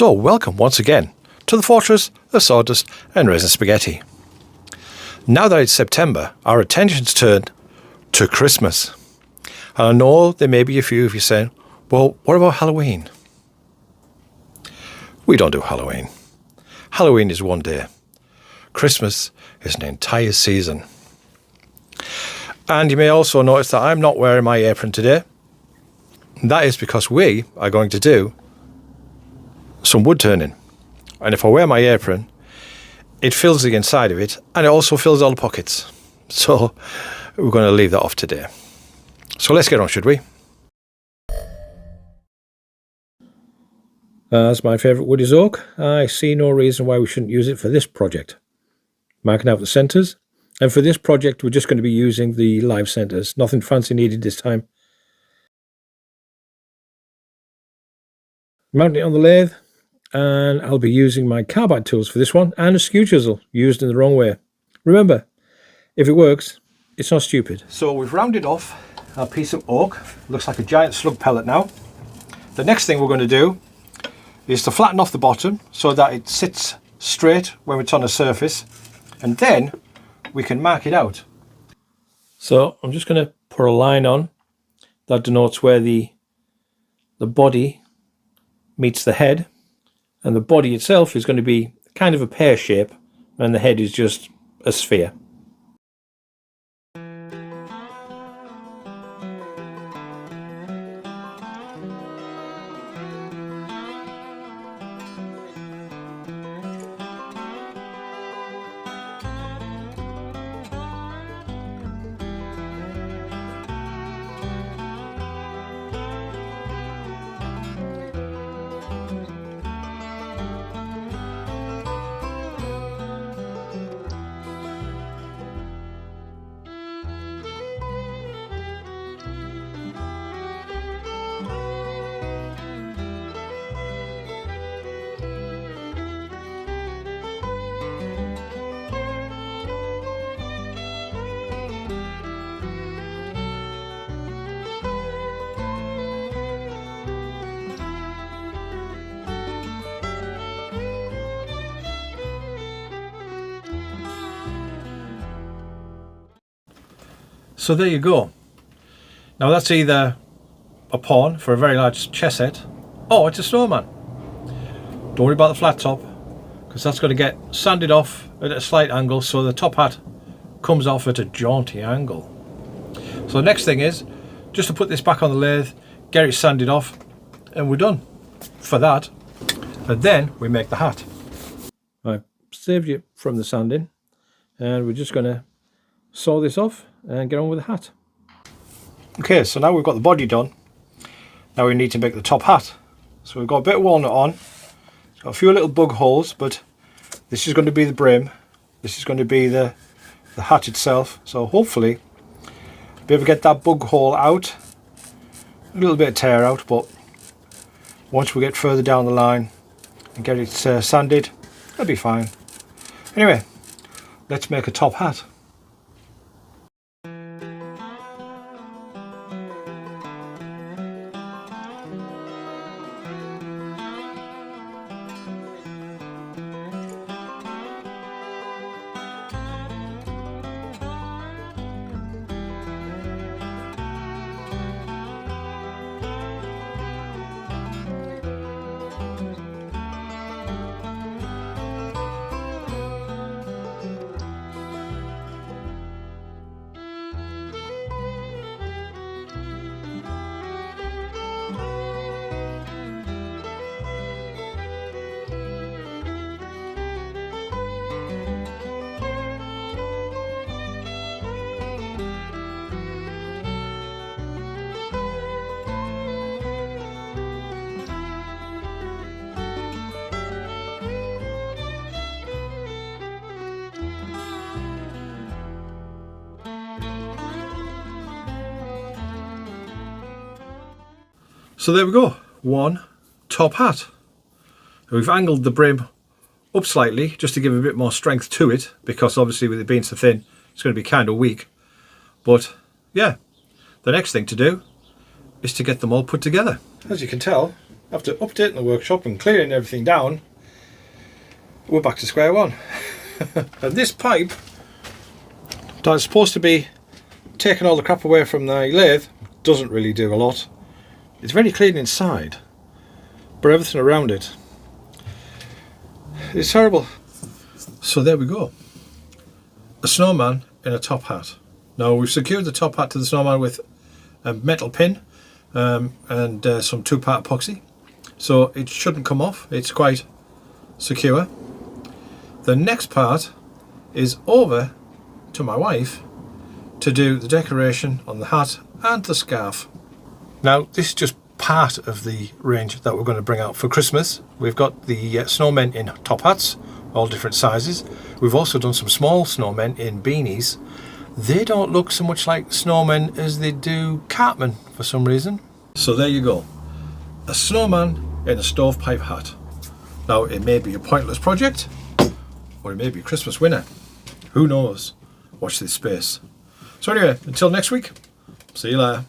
So welcome once again to the fortress of sawdust and resin spaghetti. Now that it's September, our attention's turned to Christmas. And I know there may be a few of you saying, well, what about Halloween? We don't do Halloween. Halloween is one day. Christmas is an entire season. And you may also notice that I'm not wearing my apron today. That is because we are going to do some wood turning. And if I wear my apron, it fills the inside of it and it also fills all the pockets. So we're going to leave that off today. So let's get on, should we? As my favourite wood is oak, I see no reason why we shouldn't use it for this project. Marking out the centres. And for this project, we're just going to be using the live centres. Nothing fancy needed this time. Mounting it on the lathe. And I'll be using my carbide tools for this one and a skew chisel used in the wrong way. Remember, if it works, it's not stupid. So we've rounded off our piece of oak. Looks like a giant slug pellet now. The next thing we're going to do is to flatten off the bottom so that it sits straight when it's on the surface, and then we can mark it out. So I'm just going to put a line on that denotes where the body meets the head. And the body itself is going to be kind of a pear shape, and the head is just a sphere. So there you go. Now that's either a pawn for a very large chess set, or it's a snowman. Don't worry about the flat top, because that's going to get sanded off at a slight angle so the top hat comes off at a jaunty angle. So the next thing is just to put this back on the lathe, get it sanded off, and we're done for that. And then we make the hat. I've saved it from the sanding, and we're just going to saw this off and get on with the hat. Okay, so now we've got the body done. Now we need to make the top hat. So we've got a bit of walnut on. It's got a few little bug holes, but this is going to be the brim. This is going to be the hat itself. So hopefully be able to get that bug hole out. A little bit of tear out, but once we get further down the line and get it sanded, that'll be fine. Anyway, let's make a top hat. So there we go, one top hat. We've angled the brim up slightly just to give a bit more strength to it, because obviously with it being so thin it's going to be kind of weak. But yeah, the next thing to do is to get them all put together. As you can tell, after updating the workshop and clearing everything down, we're back to square one. And this pipe that's supposed to be taking all the crap away from the lathe doesn't really do a lot. It's very clean inside, but everything around it is terrible. So there we go. A snowman in a top hat. Now we've secured the top hat to the snowman with a metal pin and some 2-part epoxy, so it shouldn't come off. It's quite secure. The next part is over to my wife to do the decoration on the hat and the scarf. Now this is just part of the range that we're going to bring out for Christmas. We've got the snowmen in top hats, all different sizes. We've also done some small snowmen in beanies. They don't look so much like snowmen as they do cartmen for some reason. So there you go, a snowman in a stovepipe hat. Now it may be a pointless project, or it may be a Christmas winner. Who knows? Watch this space. So anyway, until next week, see you later.